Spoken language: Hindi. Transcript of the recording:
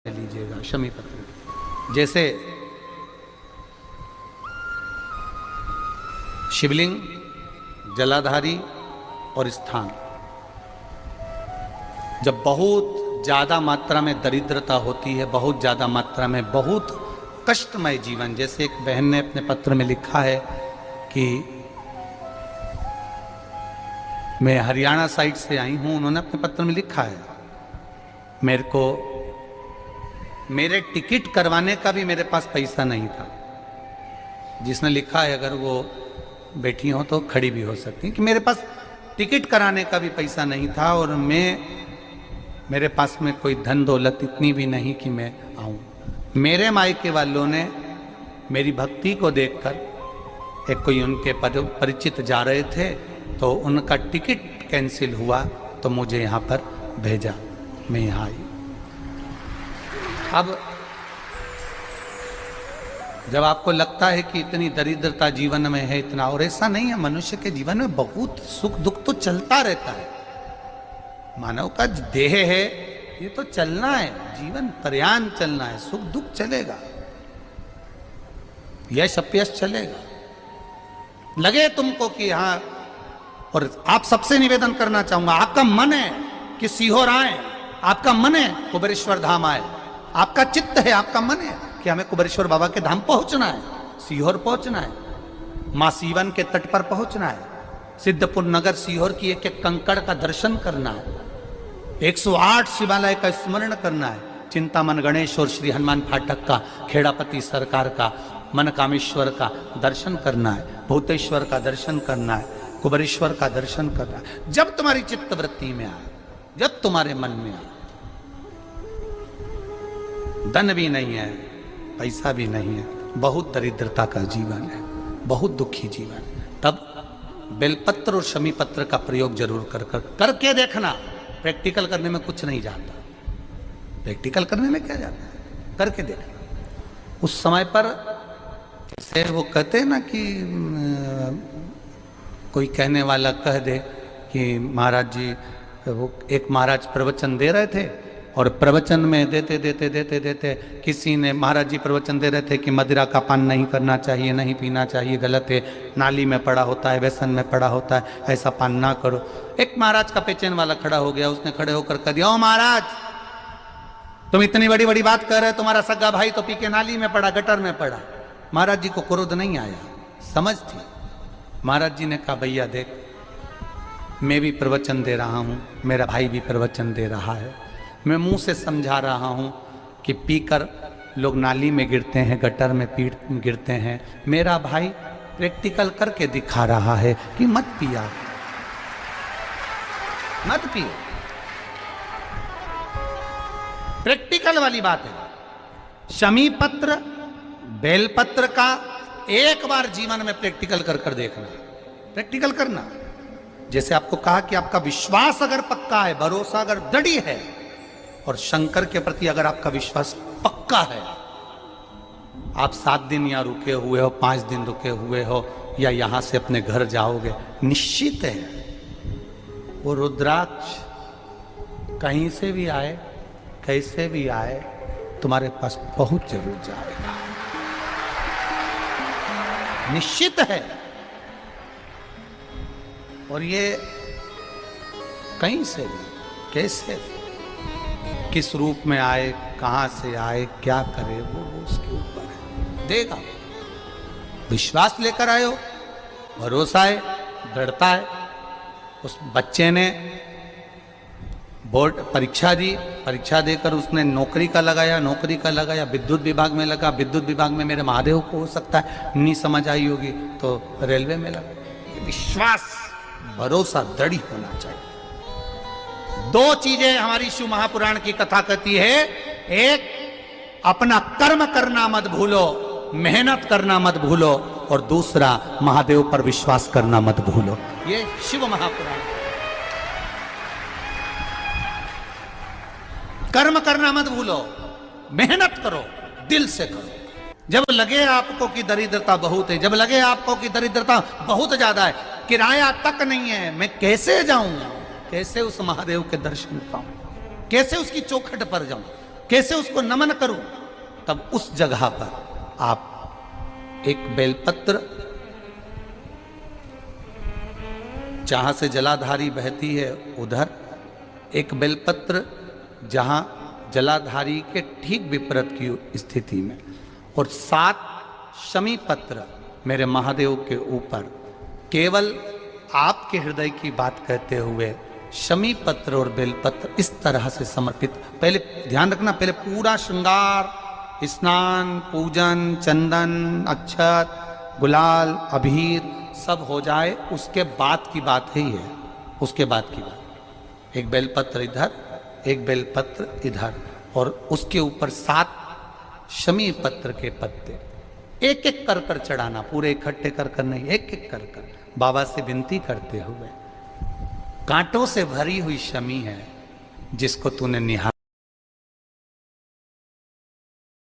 लीजिएगा शमी पत्र। जैसे शिवलिंग, जलाधारी और स्थान, जब बहुत ज्यादा मात्रा में दरिद्रता होती है, बहुत ज्यादा मात्रा में बहुत कष्टमय जीवन, जैसे एक बहन ने अपने पत्र में लिखा है कि मैं हरियाणा साइड से आई हूं, उन्होंने अपने पत्र में लिखा है मेरे को मेरे टिकट करवाने का भी मेरे पास पैसा नहीं था। जिसने लिखा है, अगर वो बैठी हो तो खड़ी भी हो सकती है, कि मेरे पास टिकट कराने का भी पैसा नहीं था और मेरे पास में कोई धन दौलत इतनी भी नहीं कि मैं आऊं। मेरे मायके वालों ने मेरी भक्ति को देखकर, एक कोई उनके परिचित जा रहे थे तो उनका टिकट कैंसिल हुआ तो मुझे यहाँ पर भेजा, मैं यहाँ आई। अब जब आपको लगता है कि इतनी दरिद्रता जीवन में है, इतना, और ऐसा नहीं है, मनुष्य के जीवन में बहुत सुख दुख तो चलता रहता है। मानव का देह है, ये तो चलना है, जीवन पर्यान चलना है, सुख दुख चलेगा, यश अपयश चलेगा। लगे तुमको कि हाँ, और आप सबसे निवेदन करना चाहूंगा, आपका मन है कि सीहोर आए, आपका मन है कुबेरेश्वर धाम आए, आपका चित्त है, आपका मन है कि हमें कुबेरेश्वर बाबा के धाम पहुंचना है, सीहोर पहुंचना है, मां सीवन के तट पर पहुंचना है, सिद्धपुर नगर सीहोर की एक एक कंकड़ का दर्शन करना है, 108 शिवालय का स्मरण करना है, चिंतामन गणेश और श्री हनुमान फाटक का, खेड़ापति सरकार का, मनकामेश्वर का दर्शन करना है, भूतेश्वर का दर्शन करना है, कुबेरेश्वर का दर्शन करना है। जब तुम्हारी चित्त वृत्ति में आए, जब तुम्हारे मन में आए, धन भी नहीं है, पैसा भी नहीं है, बहुत दरिद्रता का जीवन है, बहुत दुखी जीवन है, तब बेलपत्र और शमी पत्र का प्रयोग जरूर करके देखना। प्रैक्टिकल करने में कुछ नहीं जाता, प्रैक्टिकल करने में क्या जाता है, करके देखना। उस समय पर से वो कहते हैं ना कि कोई कहने वाला कह दे कि महाराज जी, वो एक महाराज प्रवचन दे रहे थे और प्रवचन में देते देते देते देते किसी ने, महाराज जी प्रवचन दे रहे थे कि मदिरा का पान नहीं करना चाहिए, नहीं पीना चाहिए, गलत है, नाली में पड़ा होता है, व्यसन में पड़ा होता है, ऐसा पान ना करो। एक महाराज का पेचेन वाला खड़ा हो गया, उसने खड़े होकर कह दिया, ओ महाराज, तुम इतनी बड़ी बड़ी बात कर रहे हो, तुम्हारा सगा भाई तो पी के नाली में पड़ा, गटर में पड़ा। महाराज जी को क्रोध नहीं आया, समझ थी। महाराज जी ने कहा, भैया देख, मैं भी प्रवचन दे रहा हूँ, मेरा भाई भी प्रवचन दे रहा है, मैं मुंह से समझा रहा हूं कि पीकर लोग नाली में गिरते हैं, गटर में गिरते हैं, मेरा भाई प्रैक्टिकल करके दिखा रहा है कि मत पिया, मत पियो। प्रैक्टिकल वाली बात है। शमी पत्र, बेलपत्र का एक बार जीवन में प्रैक्टिकल कर देखना, प्रैक्टिकल करना। जैसे आपको कहा कि आपका विश्वास अगर पक्का है, भरोसा अगर दृढ़ है, और शंकर के प्रति अगर आपका विश्वास पक्का है, आप 7 दिन यहाँ रुके हुए हो, 5 दिन रुके हुए हो, या यहां से अपने घर जाओगे, निश्चित है वो रुद्राक्ष कहीं से भी आए, कैसे भी आए, तुम्हारे पास पहुंच जरूर जाएगा, निश्चित है। और ये कहीं से भी, कैसे भी, किस रूप में आए, कहां से आए, क्या करे, वो उसके ऊपर है, देगा। विश्वास लेकर आए हो, भरोसा है, दृढ़ता है। उस बच्चे ने बोर्ड परीक्षा दी, परीक्षा देकर उसने नौकरी का लगाया, विद्युत विभाग में लगा, विद्युत विभाग में मेरे महादेव को हो सकता है नहीं समझ आई होगी तो रेलवे में लगा। विश्वास, भरोसा दृढ़ होना चाहिए। 2 चीजें हमारी शिव महापुराण की कथा कहती है, एक, अपना कर्म करना मत भूलो, मेहनत करना मत भूलो, और दूसरा, महादेव पर विश्वास करना मत भूलो। ये शिव महापुराण। कर्म करना मत भूलो, मेहनत करो, दिल से करो। जब लगे आपको कि दरिद्रता बहुत है, जब लगे आपको कि दरिद्रता बहुत ज्यादा है, किराया तक नहीं है, मैं कैसे जाऊं, कैसे उस महादेव के दर्शन पाऊं, कैसे उसकी चौखट पर जाऊं, कैसे उसको नमन करूं? तब उस जगह पर आप एक बेलपत्र, जहां से जलाधारी बहती है उधर, एक बेलपत्र जहां जलाधारी के ठीक विपरीत की स्थिति में, और 7 शमी पत्र मेरे महादेव के ऊपर, केवल आपके हृदय की बात कहते हुए शमी पत्र और बेलपत्र इस तरह से समर्पित। पहले ध्यान रखना, पहले पूरा श्रृंगार, स्नान, पूजन, चंदन, अक्षत, गुलाल, अबीर सब हो जाए, उसके बाद की बात है ये, उसके बाद की बात। एक बेलपत्र इधर, एक बेलपत्र इधर, और उसके ऊपर 7 शमी पत्र के पत्ते एक एक कर कर चढ़ाना, पूरे इकट्ठे कर कर नहीं, एक एक कर कर बाबा से विनती करते हुए। कांटों से भरी हुई शमी है जिसको तूने निहारा।